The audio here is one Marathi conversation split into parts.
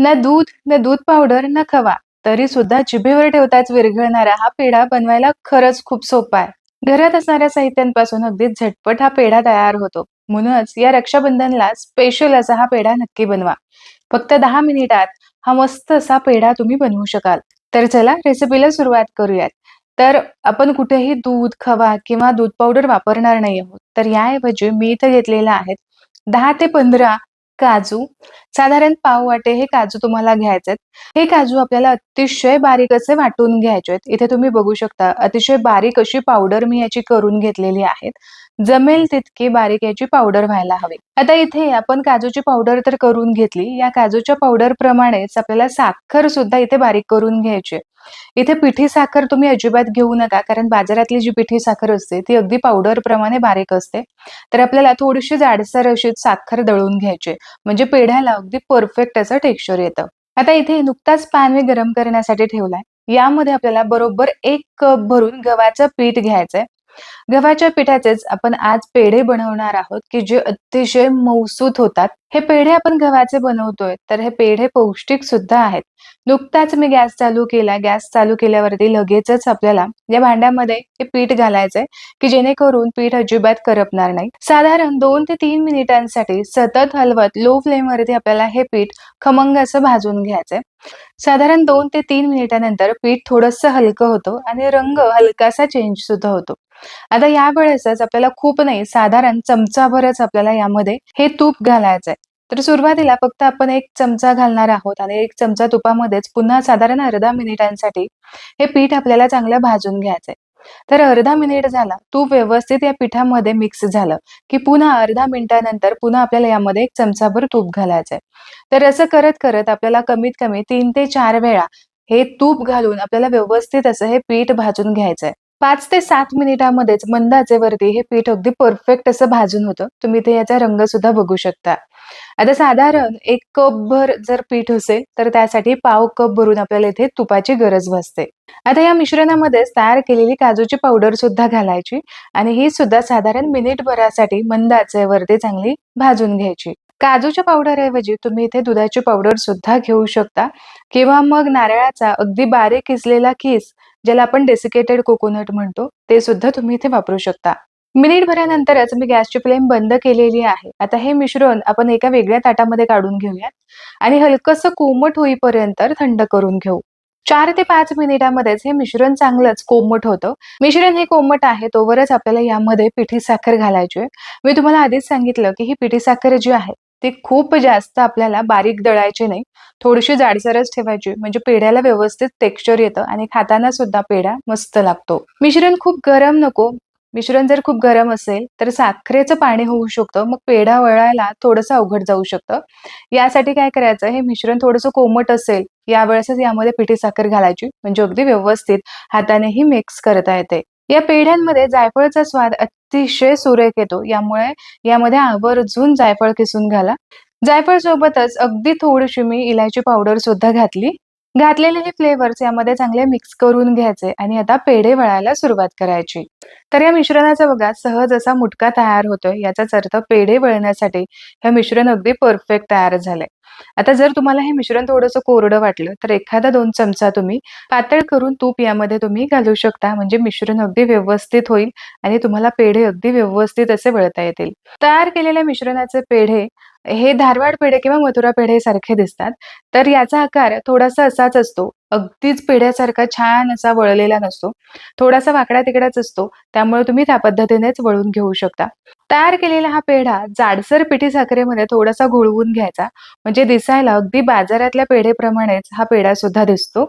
ना दूध, ना दूध पावडर, ना खवा, तरी सुद्धा जिभेवर ठेवताच विरघळणारा हा पेढा बनवायला खरंच खूप सोपा आहे. घरात असणाऱ्या साहित्यांपासून अगदी झटपट हा पेढा तयार होतो. म्हणूनच या रक्षाबंधनला स्पेशल असा हा पेढा नक्की बनवा. फक्त 10 मिनिटात हा मस्त असा पेढा तुम्ही बनवू शकाल. तर चला रेसिपीला सुरुवात करूयात. तर आपण कुठेही दूध, खवा किंवा दूध पावडर वापरणार नाही आहोत. तर याऐवजी मी इथे घेतलेला आहेत 10 ते 15 काजू. साधारण पाव वाटे हे काजू तुम्हाला घ्यायचेत. हे काजू आपल्याला अतिशय बारीक असे वाटून घ्यायचेत. इथे तुम्ही बघू शकता अतिशय बारीक अशी पावडर मी याची करून घेतलेली आहे. जमेल तितकी बारीक याची पावडर व्हायला हवी. आता इथे आपण काजूची पावडर तर करून घेतली. या काजूच्या पावडर प्रमाणेच आपल्याला साखर सुद्धा इथे बारीक करून घ्यायची. इथे पिठी साखर तुम्ही अजिबात घेऊ नका, कारण बाजारातली जी पिठी साखर असते ती अगदी पावडर प्रमाणे बारीक असते. तर आपल्याला थोडीशी जाडसर अशी साखर दळून घ्यायची, म्हणजे पेढ्याला अगदी परफेक्ट असं टेक्स्चर येतं. आता इथे नुकताच पॅन मी गरम करण्यासाठी ठेवलाय. यामध्ये आपल्याला बरोबर 1 कप भरून गव्हाचं पीठ घ्यायचंय. गव्हाच्या पिठाचेच आपण आज पेढे बनवणार आहोत, की जे अतिशय मऊसूत होतात. हे पेढे आपण गव्हाचे बनवतोय, तर हे पेढे पौष्टिक सुद्धा आहेत. नुकताच मी गॅस चालू केला. गॅस चालू केल्यावरती लगेचच आपल्याला या भांड्यामध्ये हे पीठ घालायचंय, की जेणेकरून पीठ अजिबात करपणार नाही. साधारण 2 ते 3 मिनिटांसाठी सतत हलवत लो फ्लेमवरती आपल्याला हे पीठ खमंग असं भाजून घ्यायचंय. साधारण 2 ते 3 मिनिटानंतर पीठ थोडंसं हलकं होतं आणि रंग हलकासा चेंज सुद्धा होतो. आता यावेळेसच आपल्याला खूप नाही, साधारण चमचाभरच आपल्याला यामध्ये हे तूप घालायचंय. तर सुरुवातीला फक्त आपण 1 चमचा घालणार आहोत आणि 1 चमचा तुपामध्येच पुन्हा साधारण अर्धा मिनिटांसाठी हे पीठ आपल्याला चांगलं भाजून घ्यायचंय. तर अर्धा मिनिट झाला, तूप व्यवस्थित या पिठामध्ये मिक्स झालं, की पुन्हा अर्धा मिनिटानंतर पुन्हा आपल्याला यामध्ये 1 चमचाभर तूप घालायचंय. तर असं करत-करत आपल्याला कमीत कमी 3 ते 4 वेळा हे तूप घालून आपल्याला व्यवस्थित असं हे पीठ भाजून घ्यायचंय. 5 ते 7 मिनिटांमध्येच मंद आचेवरती हे पीठ अगदी परफेक्ट असं भाजून होतं. तुम्ही इथे याचा रंग सुद्धा बघू शकता. आता साधारण 1 कपभर जर पीठ असेल, तर त्यासाठी पाव कप भरून आपल्याला इथे तुपाची गरज भासते. आता या मिश्रणामध्येच तयार केलेली काजूची पावडर सुद्धा घालायची आणि ही सुद्धा साधारण मिनिटभरासाठी मंद आचेवरती चांगली भाजून घ्यायची. काजूच्या पावडरऐवजी तुम्ही इथे दुधाची पावडर सुद्धा घेऊ शकता किंवा मग नारळाचा अगदी बारीक किसलेला खीस, ज्याला आपण डेसिकेटेड कोकोनट म्हणतो, ते सुद्धा तुम्ही इथे वापरू शकता. मिनिटभरानंतरच मी गॅसची फ्लेम बंद केलेली आहे. आता हे मिश्रण आपण एका वेगळ्या ताटामध्ये काढून घेऊयात आणि हलकंसं कोमट होईपर्यंत थंड करून घेऊ. 4 ते 5 मिनिटांमध्येच हे मिश्रण चांगलंच कोमट होतं. मिश्रण हे कोमट आहे तोवरच आपल्याला यामध्ये पिठी साखर घालायची आहे. मी तुम्हाला आधीच सांगितलं, की ही पिठी साखर जी आहे, ती खूप जास्त आपल्याला बारीक दळायची नाही. थोडीशी जाडसरच ठेवायची, म्हणजे पेढ्याला व्यवस्थित टेक्स्चर येतं आणि खाताना सुद्धा पेढा मस्त लागतो. मिश्रण खूप गरम नको. मिश्रण जर खूप गरम असेल, तर साखरेचं पाणी होऊ शकतं. मग पेढा वळायला थोडंसं अवघड जाऊ शकतं. यासाठी काय करायचं, हे मिश्रण थोडंसं कोमट असेल, यावेळेसच यामध्ये पिठी साखर घालायची, म्हणजे अगदी व्यवस्थित हातानेही मिक्स करता येते. या पेढ्यांमध्ये जायफळचा स्वाद अतिशय सुरेख येतो. यामुळे यामध्ये आवर्जून जायफळ किसून घाला. जायफळ सोबतच अगदी थोडीशी मी इलायची पावडर सुद्धा घातली. घातलेले हे फ्लेवर्स यामध्ये चांगले मिक्स करून घ्यायचे आणि आता पेढे वळायला सुरुवात करायची. तर या मिश्रणाचा बघा सहज असा मुटका तयार होतोय. याचाच अर्थ पेढे वळण्यासाठी हे मिश्रण अगदी परफेक्ट तयार झालंय. आता जर तुम्हाला हे मिश्रण थोडंसं कोरडं वाटलं, तर एखादा 2 चमचा तुम्ही पातळ करून तूप यामध्ये तुम्ही घालू शकता. म्हणजे मिश्रण अगदी व्यवस्थित होईल आणि तुम्हाला पेढे अगदी व्यवस्थित असे वळता येतील. तयार केलेल्या मिश्रणाचे पेढे हे धारवाड पेढे किंवा मथुरा पेढे सारखे दिसतात. तर याचा आकार थोडासा असाच असतो. अगदीच पेढ्यासारखा छान असा वळलेला नसतो. थोडासा वाकडा-तिकडाच असतो. त्यामुळे तुम्ही त्या पद्धतीनेच वळून घेऊ शकता. तयार केलेला हा पेढा जाडसर पिठी साखरेमध्ये थोडासा घोळवून घ्यायचा. म्हणजे दिसायला अगदी बाजारातल्या पेढेप्रमाणेच हा पेढा सुद्धा दिसतो.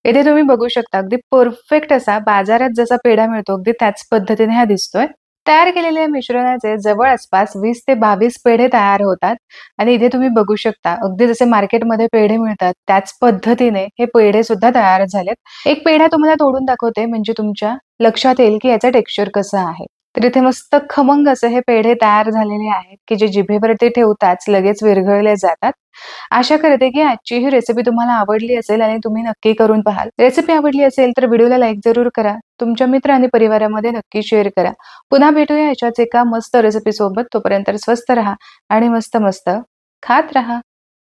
इथे तुम्ही बघू शकता अगदी परफेक्ट असा बाजारात जसा पेढा मिळतो अगदी त्याच पद्धतीने हा दिसतोय. तयार केलेल्या मिश्रणाचे जवळपास 20 ते 22 पेढे तयार होतात आणि इथे तुम्ही बघू शकता अगदी जसे मार्केटमध्ये पेढे मिळतात त्याच पद्धतीने हे पेढे सुद्धा तयार झालेत. एक पेढा तुम्हाला तोडून दाखवते, म्हणजे तुमच्या लक्षात येईल की याचा टेक्स्चर कसं आहे. तर इथे मस्त खमंग असे हे पेढे तयार झालेले आहेत, की जे जिभेवरती ठेवताच लगेच विरघळले जातात. आशा करते की आजची ही रेसिपी तुम्हाला आवडली असेल आणि तुम्ही नक्की करून पाहाल. रेसिपी आवडली असेल तर व्हिडिओला लाईक जरूर करा. तुमच्या मित्र आणि परिवारामध्ये नक्की शेअर करा. पुन्हा भेटूया अशाच एका मस्त रेसिपी सोबत. तोपर्यंत स्वस्त राहा आणि मस्त मस्त खात राहा.